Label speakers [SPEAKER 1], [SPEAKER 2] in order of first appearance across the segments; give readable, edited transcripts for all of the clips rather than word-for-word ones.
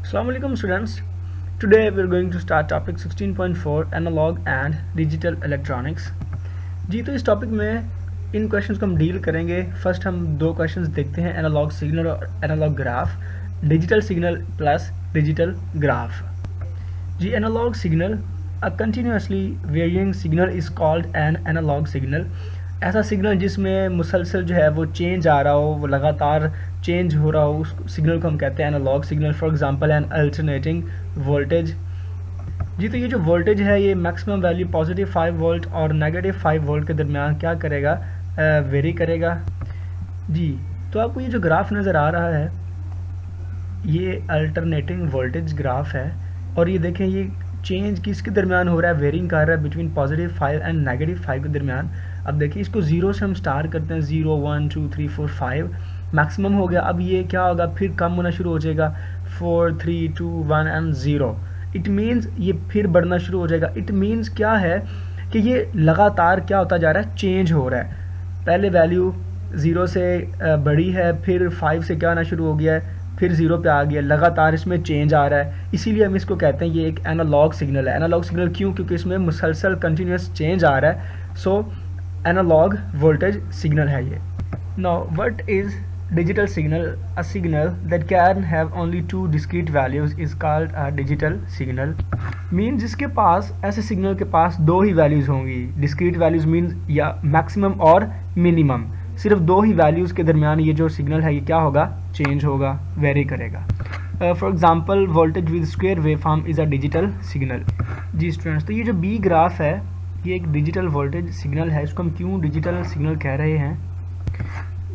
[SPEAKER 1] Assalamu alaikum students. Today we are going to start topic 16.4 analog and digital electronics. जी तो इस topic में इन questions को हम deal करेंगे. फर्स्ट हम दो क्वेश्चंस देखते हैं, एनालॉग सिग्नल और analog graph, digital signal plus digital graph. जी analog signal, a continuously varying signal is called an analog signal. ऐसा सिग्नल जिसमें मुसलसल जो है वो चेंज आ रहा हो, वो लगातार चेंज हो रहा हो, उस सिग्नल को हम कहते हैं analog signal. For example an alternating voltage. जी तो ये जो वोल्टेज है ये मैक्सिमम वैल्यू पॉजिटिव 5 वोल्ट और नेगेटिव 5 वोल्ट के दरमियान क्या करेगा, वेरी करेगा. जी तो आपको ये जो ग्राफ नज़र आ रहा है ये अल्टरनेटिंग वोल्टेज ग्राफ है, और ये देखें ये चेंज किसके दरमियान हो रहा है, वेरिंग कर रहा है बिटवीन पॉजिटिव 5 एंड नेगेटिव 5 के दरमियान. अब देखिए इसको ज़ीरो से हम स्टार्ट करते हैं, 0 1 2 3 4 5 मैक्सिमम हो गया. अब ये क्या होगा, फिर कम होना शुरू हो जाएगा, 4 3 2 1 एंड 0. इट मीन्स ये फिर बढ़ना शुरू हो जाएगा. इट मीन्स क्या है कि ये लगातार क्या होता जा रहा है, चेंज हो रहा है. पहले वैल्यू 0 से बड़ी है, फिर 5 से क्या आना शुरू हो गया है, फिर 0 पे आ गया, लगातार इसमें चेंज आ रहा है. इसीलिए हम इसको कहते हैं ये एक एनालॉग सिग्नल है. एनालॉग सिग्नल क्यों, क्योंकि इसमें मुसलसल कंटिन्यूस चेंज आ रहा है. सो एनालॉग वोल्टेज सिग्नल है ये. Now what is digital signal? A signal that can have only two discrete values is called a digital signal. Mean जिसके पास, ऐसे सिग्नल के पास दो ही वैल्यूज़ होंगी. डिस्क्रीट वैल्यूज़ मीन्स या मैक्सिमम और मिनिमम, सिर्फ दो ही वैल्यूज़ के दरमियान ये जो सिग्नल है ये क्या होगा, चेंज होगा, वेरी करेगा. For example voltage with square wave form is a digital signal. जी स्टूडेंट्स, तो ये जो बी ग्राफ है ये एक डिजिटल वोल्टेज सिग्नल है. इसको हम क्यों डिजिटल सिग्नल कह रहे हैं,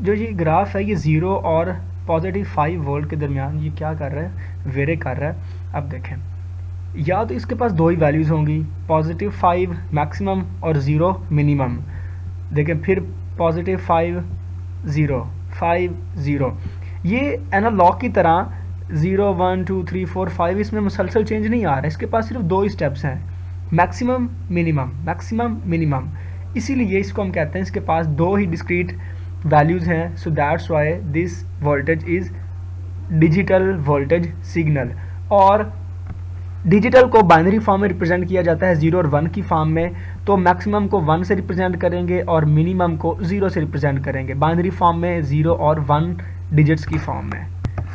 [SPEAKER 1] जो ये ग्राफ है ये 0 और पॉजिटिव 5 वोल्ट के दरमियान ये क्या कर रहा है, वेरी कर रहा है. अब देखें, या तो इसके पास दो ही वैल्यूज़ होंगी, पॉजिटिव 5 मैक्सिमम और 0 मिनिमम. देखें फिर पॉजिटिव 5 0 5 0. ये एनालॉग की तरह 0 1 2 3 4 5 इसमें मुसलसल चेंज नहीं आ रहा है. इसके पास सिर्फ दो ही स्टेप्स हैं, मैक्सिमम मिनिमम, मैक्सिमम मिनिमम. इसीलिए इसको हम कहते हैं इसके पास दो ही डिस्क्रीट वैल्यूज़ हैं. So that's why this voltage is digital voltage signal. और डिजिटल को बाइनरी फॉर्म में रिप्रेजेंट किया जाता है 0 और 1 की फॉर्म में. तो मैक्सिमम को 1 से रिप्रेजेंट करेंगे और मिनिमम को 0 से रिप्रेजेंट करेंगे, बाइनरी फॉर्म में 0 और 1 डिजिट्स की फॉर्म में.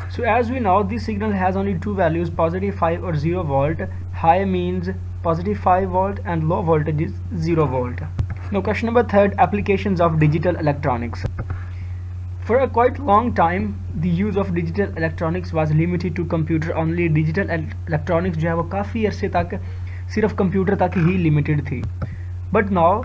[SPEAKER 1] So as we know this signal has only two values, positive 5 और 0 volt. High means positive 5 volt and low voltage is 0 volt. Now question number 3, applications of digital electronics. For a quite long time the use of digital electronics was limited to computer only. Digital electronics जो है वो काफ़ी अरसे तक सिर्फ computer तक ही limited थी. But now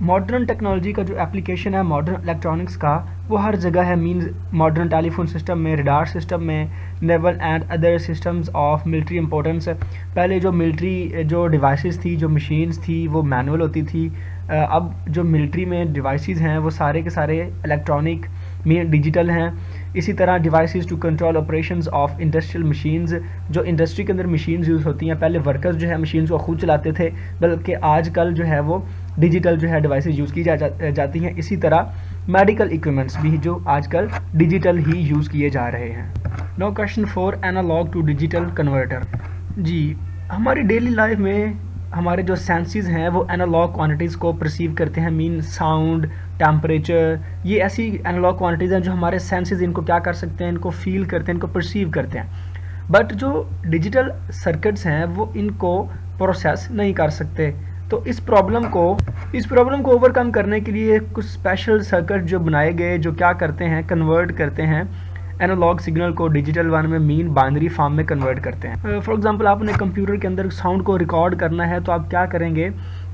[SPEAKER 1] modern technology का जो एप्लीकेशन है मॉडर्न इलेक्ट्रॉनिक्स का वो हर जगह है. मीन्स मॉडर्न टेलीफोन सिस्टम में, रडार सिस्टम में, naval and other systems of military importance. पहले जो मिलिट्री जो डिवाइसेस थी, जो मशीन्स थी वो मैनुअल होती थी. अब जो मिलिट्री में डिवाइसेस हैं वो सारे के सारे इलेक्ट्रॉनिक में डिजिटल हैं. इसी तरह devices to control operations of industrial machines, जो इंडस्ट्री के अंदर मशीन्स यूज़ होती हैं. पहले वर्कर्स जो है मशीन्स को खुद चलाते थे, बल्कि आजकल जो है वो डिजिटल जो है डिवाइसेस यूज़ की जाती हैं. इसी तरह मेडिकल इक्विपमेंट्स भी जो आजकल डिजिटल ही यूज़ किए जा रहे हैं. Now question 4, analog to digital converter. जी हमारी डेली लाइफ में हमारे जो सेंसेस हैं वो एनालॉग क्वांटिटीज़ को परसीव करते हैं. मीन साउंड, टेम्परेचर, ये ऐसी एनालॉग क्वांटिटीज़ हैं जो हमारे सेंसेस इनको क्या कर सकते हैं, इनको फील करते हैं, इनको परसीव करते हैं. बट जो डिजिटल सर्किट्स हैं वो इनको प्रोसेस नहीं कर सकते. तो इस प्रॉब्लम को ओवरकम करने के लिए कुछ स्पेशल सर्किट जो बनाए गए जो क्या करते हैं, कन्वर्ट करते हैं एनालॉग सिग्नल को डिजिटल वन में, मीन बाइनरी फॉर्म में कन्वर्ट करते हैं. फॉर एग्जांपल आपने कंप्यूटर के अंदर साउंड को रिकॉर्ड करना है तो आप क्या करेंगे,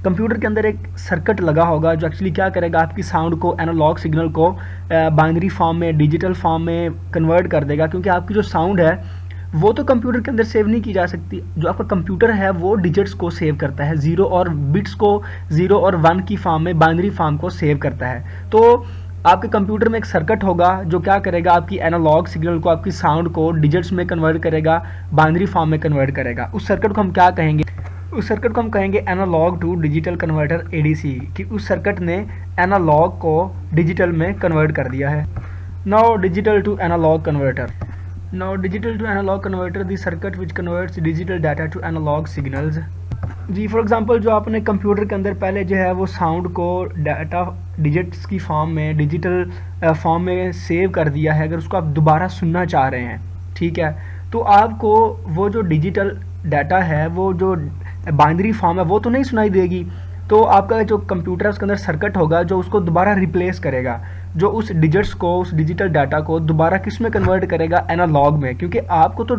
[SPEAKER 1] कंप्यूटर के अंदर एक सर्किट लगा होगा जो एक्चुअली क्या करेगा, आपकी साउंड को, एनालॉग सिग्नल को बाइनरी फॉर्म में, डिजिटल फॉर्म में कन्वर्ट कर देगा. क्योंकि आपकी जो साउंड है वो तो कंप्यूटर के अंदर सेव नहीं की जा सकती. जो आपका कंप्यूटर है वो डिजिट्स को सेव करता है, 0 और बिट्स को 0 और 1 की फॉर्म में, बाइनरी फॉर्म को सेव करता है. तो आपके कंप्यूटर में एक सर्किट होगा जो क्या करेगा, आपकी एनालॉग सिग्नल को, आपकी साउंड को डिजिट्स में कन्वर्ट करेगा, बाइनरी फॉर्म में कन्वर्ट करेगा. उस सर्किट को हम क्या कहेंगे, उस सर्किट को हम कहेंगे analog to digital converter, ADC, कि उस सर्किट ने एनालॉग को डिजिटल में कन्वर्ट कर दिया है. Now digital to analog converter. Now digital to analog converter the circuit which converts digital data to analog signals. जी फॉर एग्जांपल जो आपने कंप्यूटर के अंदर पहले जो है वो साउंड को डाटा डिजिट्स की फॉर्म में डिजिटल फॉर्म में सेव कर दिया है, अगर उसको आप दोबारा सुनना चाह रहे हैं, ठीक है, तो आपको वो जो डिजिटल डाटा है वो जो बाइनरी फॉर्म है वो तो नहीं सुनाई देगी, तो आपका जो कंप्यूटर है उसके अंदर सर्किट होगा जो उसको दोबारा रिप्लेस करेगा, जो उस डिजिट्स को उस डिजिटल डाटा को दोबारा किस में कन्वर्ट करेगा, एनालॉग में, क्योंकि आपको तो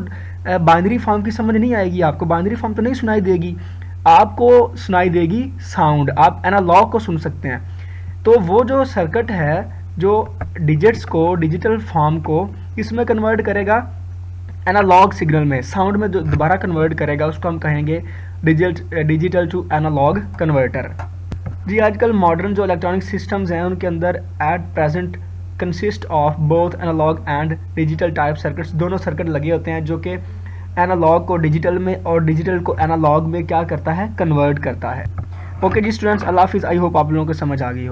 [SPEAKER 1] बाइनरी फॉर्म की समझ नहीं आएगी, आपको बाइनरी फॉर्म तो नहीं सुनाई देगी, आपको सुनाई देगी साउंड, आप एनालॉग को सुन सकते हैं। तो वो जो सर्किट है जो डिजिट्स को डिजिटल फॉर्म को इसमें कन्वर्ट करेगा एनालॉग सिग्नल में, साउंड में जो दोबारा कन्वर्ट करेगा उसको हम कहेंगे डिजिटल टू एनालॉग कन्वर्टर। जी आजकल मॉडर्न जो इलेक्ट्रॉनिक सिस्टम्स हैं उनके अंदर at present consist of both analog and digital type circuits, दोनों सर्किट लगे होते हैं जो कि एनालॉग को डिजिटल में और डिजिटल को एनालॉग में क्या करता है, कन्वर्ट करता है। ओके जी स्टूडेंट्स, अल्लाह हाफिज़। आई होप आप लोगों को समझ आ गई हो।